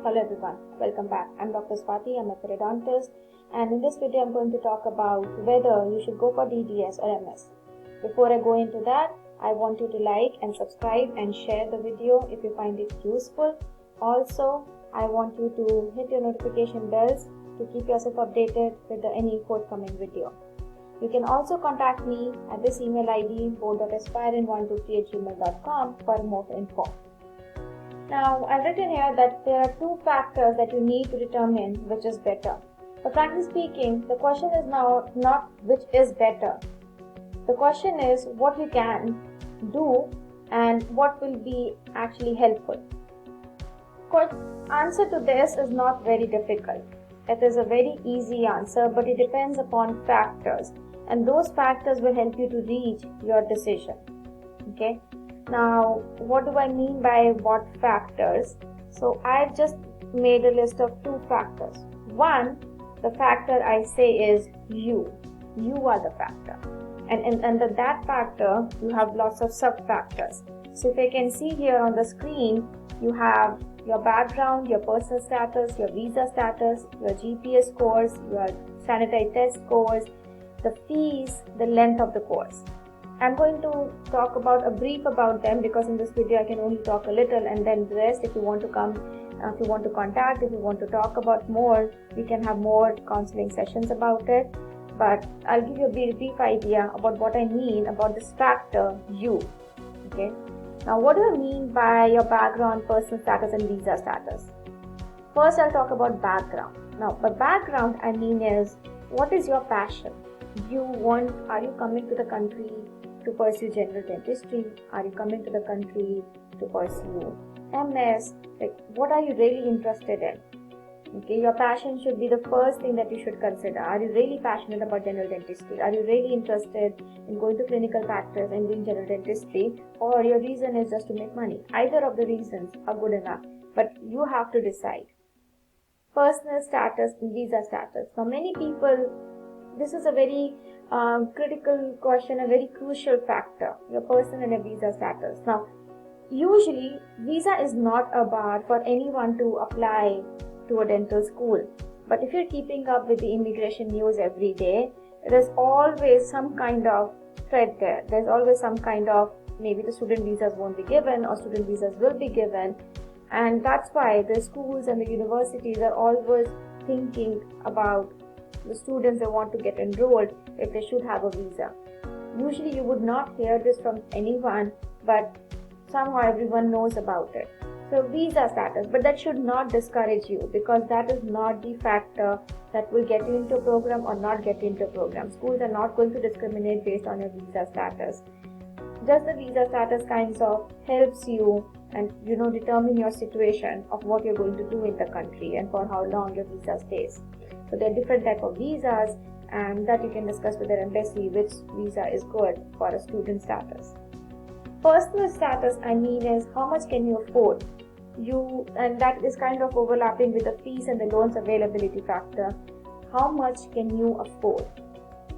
Hello everyone, welcome back. I'm Dr. Swati, I'm a periodontist, and in this video I'm going to talk about whether you should go for DDS or MS. Before I go into that, I want you to like and subscribe and share the video if you find it useful. Also, I want you to hit your notification bells to keep yourself updated with any forthcoming video. You can also contact me at this email ID board.aspirin123@gmail.com for more info. Now, I've written here that there are two factors that you need to determine which is better. But frankly speaking, the question is now not which is better. The question is what you can do and what will be actually helpful. Of course, answer to this is not very difficult. It is a very easy answer, but it depends upon factors, and those factors will help you to reach your decision. Okay. Now, what do I mean by what factors? So, I've just made a list of two factors. One, the factor I say is you. You are the factor. And under that factor, you have lots of sub-factors. So, if I can see here on the screen, you have your background, your personal status, your visa status, your GPS scores, your standardized test scores, the fees, the length of the course. I'm going to talk about a brief about them because in this video I can only talk a little, and then the rest, if you want to come, if you want to contact, if you want to talk about more, we can have more counseling sessions about it. But I'll give you a brief idea about what I mean about this factor you. Okay. Now, what do I mean by your background, personal status and visa status? First, I'll talk about background. Now, by background I mean is what is your passion? Are you coming to the country to pursue general dentistry? Are you coming to the country to pursue MS? Like, what are you really interested in? Okay, your passion should be the first thing that you should consider. Are you really passionate about general dentistry? Are you really interested in going to clinical practice and doing general dentistry? Or your reason is just to make money? Either of the reasons are good enough, but you have to decide. Personal status and visa status. Now, many people, this is a very critical question, a very crucial factor, your personal and your visa status. Now, usually, visa is not a bar for anyone to apply to a dental school. But if you're keeping up with the immigration news every day, there's always some kind of threat there. There's always some kind of, maybe the student visas won't be given or student visas will be given. And that's why the schools and the universities are always thinking about the students that want to get enrolled if they should have a visa. Usually you would not hear this from anyone, but somehow everyone knows about it. So visa status, but that should not discourage you because that is not the factor that will get you into a program or not get you into a program. Schools are not going to discriminate based on your visa status. Just the visa status kinds of helps you and determine your situation of what you're going to do in the country and for how long your visa stays. So there are different type of visas, and that you can discuss with the embassy which visa is good for a student status. Personal status, I mean, is how much can you afford? And that is kind of overlapping with the fees and the loans availability factor. How much can you afford?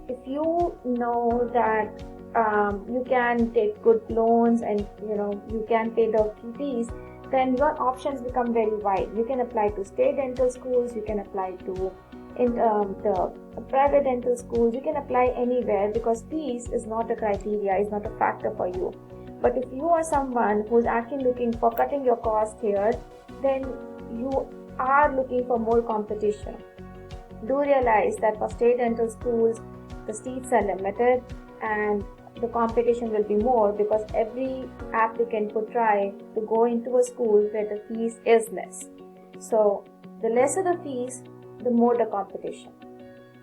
If you know that you can take good loans and you can pay the fees, then your options become very wide. You can apply to state dental schools, you can apply to the private dental schools, you can apply anywhere because fees is not a criteria, is not a factor for you. But if you are someone who's actually looking for cutting your cost here, then you are looking for more competition. Do realize that for state dental schools, the seats are limited and the competition will be more because every applicant could try to go into a school where the fees is less. So the lesser the fees, the more the competition.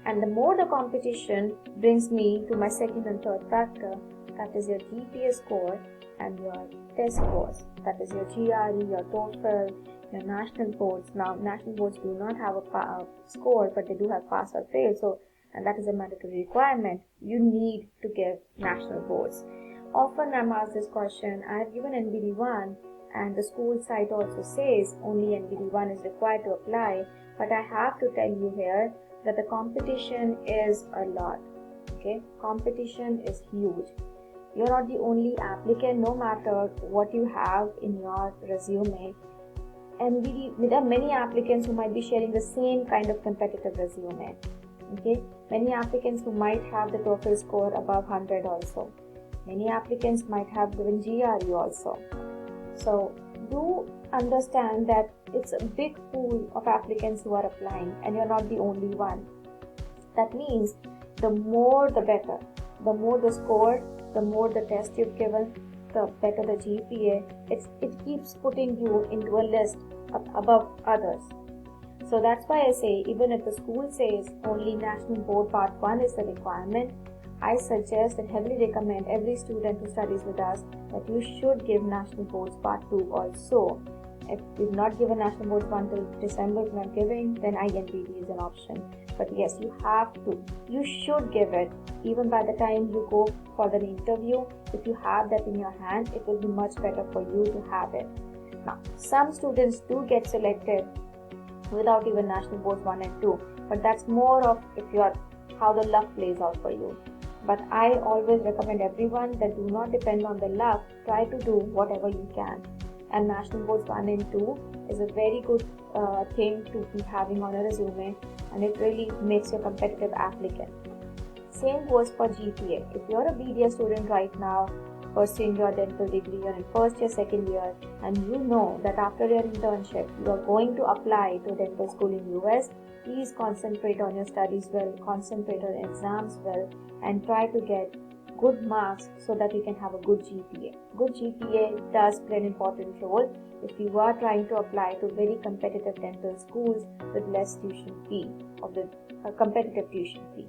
And the more the competition brings me to my second and third factor, that is your GPS score and your test scores. That is your GRE, your TOEFL, your national boards. Now, national boards do not have a score, but they do have pass or fail. And that is a mandatory requirement. You need to give national boards. Often I'm asked this question. I have given NBD1 and the school site also says only NBD1 is required to apply. But I have to tell you here that the competition is a lot. Okay, competition is huge. You're not the only applicant, no matter what you have in your resume. there are many applicants who might be sharing the same kind of competitive resume. Okay, many applicants who might have the TOEFL score above 100 also. Many applicants might have given GRE also. So do understand that it's a big pool of applicants who are applying and you're not the only one. That means the more the better. The more the score, the more the test you've given, the better the GPA. It keeps putting you into a list above others. So that's why I say, even if the school says only National Board Part 1 is the requirement, I suggest and heavily recommend every student who studies with us that you should give National Boards Part 2 also. If you've not given National Boards 1 till December, if not giving, then INBD is an option. But yes, you have to. You should give it. Even by the time you go for the interview, if you have that in your hand, it will be much better for you to have it. Now, some students do get selected without even National Boards 1 and 2, but that's more of how the luck plays out for you. But I always recommend everyone that do not depend on the luck. Try to do whatever you can. And National Boards 1 and 2 is a very good thing to be having on a resume, and it really makes you a competitive applicant. Same goes for GPA. If you're a BDS student right now, pursuing your dental degree, you're in first year, second year, and you know that after your internship, you are going to apply to dental school in US, please concentrate on your studies well, concentrate on exams well, and try to get good marks so that you can have a good GPA. Good GPA does play an important role if you are trying to apply to very competitive dental schools with less tuition fee, or with a competitive tuition fee.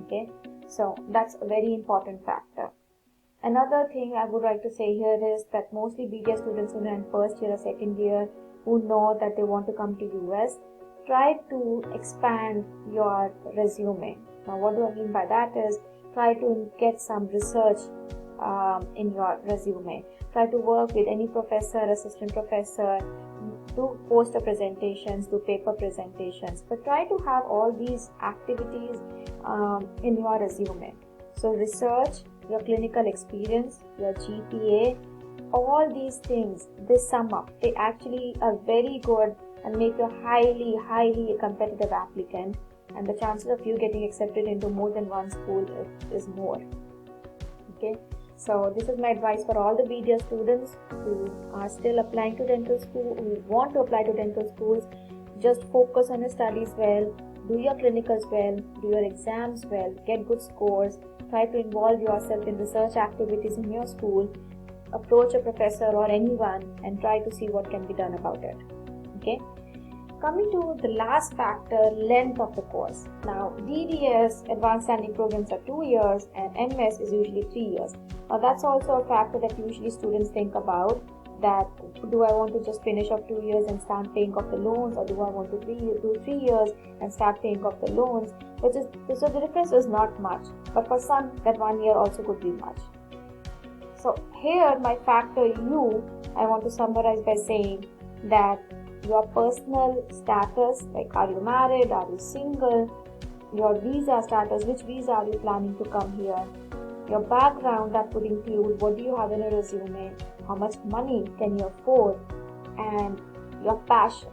Okay, so that's a very important factor. Another thing I would like to say here is that mostly BDS students who are in first year or second year who know that they want to come to US, try to expand your resume. Now what do I mean by that is, try to get some research in your resume. Try to work with any professor, assistant professor, do poster presentations, do paper presentations, but try to have all these activities in your resume. So research, your clinical experience, your GPA, all these things, they sum up. They actually are very good and make you a highly competitive applicant, and the chances of you getting accepted into more than one school is more. Okay, so this is my advice for all the BDS students who are still applying to dental school, who want to apply to dental schools. Just focus on your studies well, do your clinicals well, do your exams well, get good scores, try to involve yourself in research activities in your school, approach a professor or anyone and try to see what can be done about it. Okay. Coming to the last factor, length of the course. Now, DDS, Advanced Standing Programs, are 2 years and MS is usually 3 years. Now, that's also a factor that usually students think about, that do I want to just finish up 2 years and start paying off the loans, or do I want to do 3 years and start paying off the loans? So the difference is not much, but for some, that 1 year also could be much. So here, my factor U, I want to summarize by saying that your personal status, like are you married, are you single, your visa status, which visa are you planning to come here, your background, that would include what do you have in a resume, how much money can you afford, and your passion,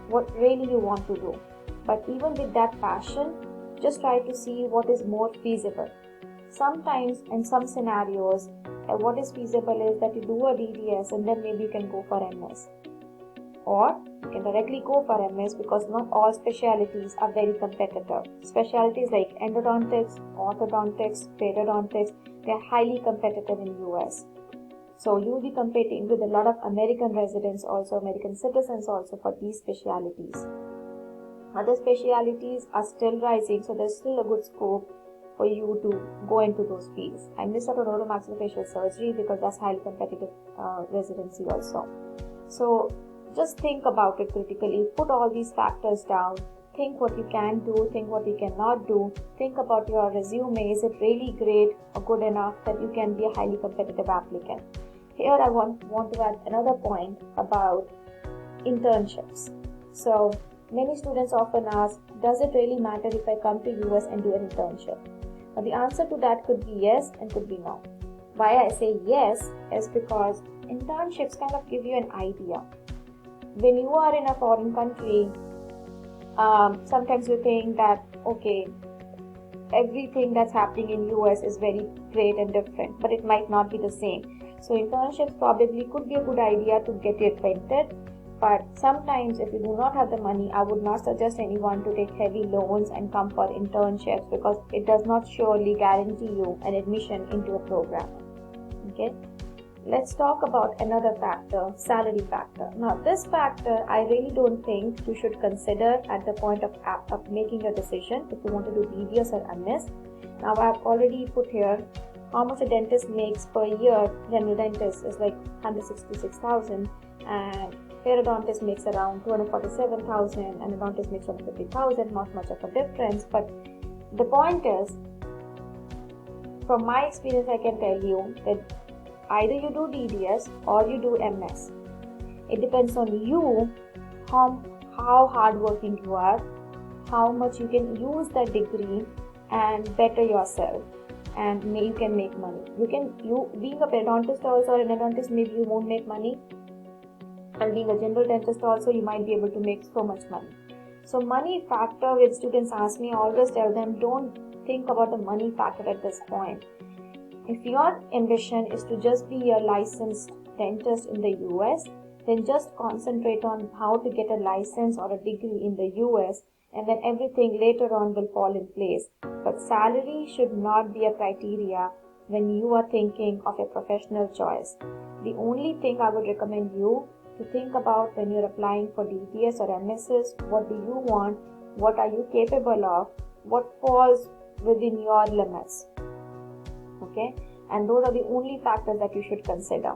what really you want to do. But even with that passion, just try to see what is more feasible. Sometimes in some scenarios, what is feasible is that you do a DDS and then maybe you can go for MS. Or you can directly go for MS, because not all specialties are very competitive. Specialties like endodontics, orthodontics, periodontics, they are highly competitive in US. So you will be competing with a lot of American residents also, American citizens also, for these specialties. Other specialties are still rising, so there's still a good scope for you to go into those fields. I missed out on oromaxillofacial surgery because that's highly competitive residency also. So just think about it critically, put all these factors down, think what you can do, think what you cannot do, think about your resume, is it really great or good enough that you can be a highly competitive applicant. Here I want to add another point about internships. So many students often ask, does it really matter if I come to US and do an internship? Now the answer to that could be yes and could be no. Why I say yes is because internships kind of give you an idea. when you are in a foreign country, sometimes you think that, okay, everything that's happening in US is very great and different, but it might not be the same. So internships probably could be a good idea to get it acquainted. But sometimes if you do not have the money, I would not suggest anyone to take heavy loans and come for internships, because it does not surely guarantee you an admission into a program. Okay, let's talk about another factor, salary factor. Now this factor I really don't think you should consider at the point of making your decision if you want to do DDS or MS. Now I've already put here how much a dentist makes per year. General dentist is like 166,000, and periodontist makes around 247,000, and odontist makes 150,000. Not much of a difference, but the point is, from my experience, I can tell you that either you do DDS or you do MS. It depends on you how hardworking you are, how much you can use that degree and better yourself, and you can make money. You being a periodontist also or an endodontist, maybe you won't make money, and being a general dentist also, you might be able to make so much money. So money factor, when students ask me, I always tell them, don't think about the money factor at this point. If your ambition is to just be a licensed dentist in the US, then just concentrate on how to get a license or a degree in the US, and then everything later on will fall in place. But salary should not be a criteria when you are thinking of a professional choice. The only thing I would recommend you to think about when you're applying for DDS or MS is, what do you want, what are you capable of, what falls within your limits. Okay, and those are the only factors that you should consider.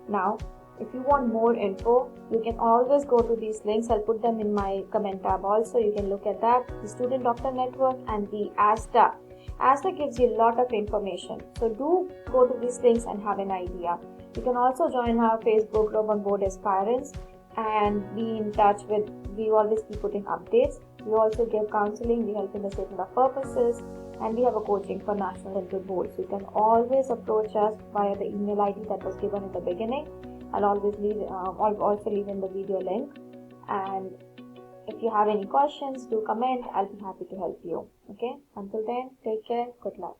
Now, if you want more info, you can always go to these links. I'll put them in my comment tab also. You can look at that, the Student Doctor Network and the ASTA. ASTA gives you a lot of information. So do go to these links and have an idea. You can also join our Facebook group on Board Aspirants and be in touch with, we always keep putting updates. We also give counseling, we help in the statement of purposes, and we have a coaching for National Dental Board. So you can always approach us via the email ID that was given in the beginning. I'll also leave in the video link. And if you have any questions, do comment. I'll be happy to help you. Okay, until then, take care. Good luck.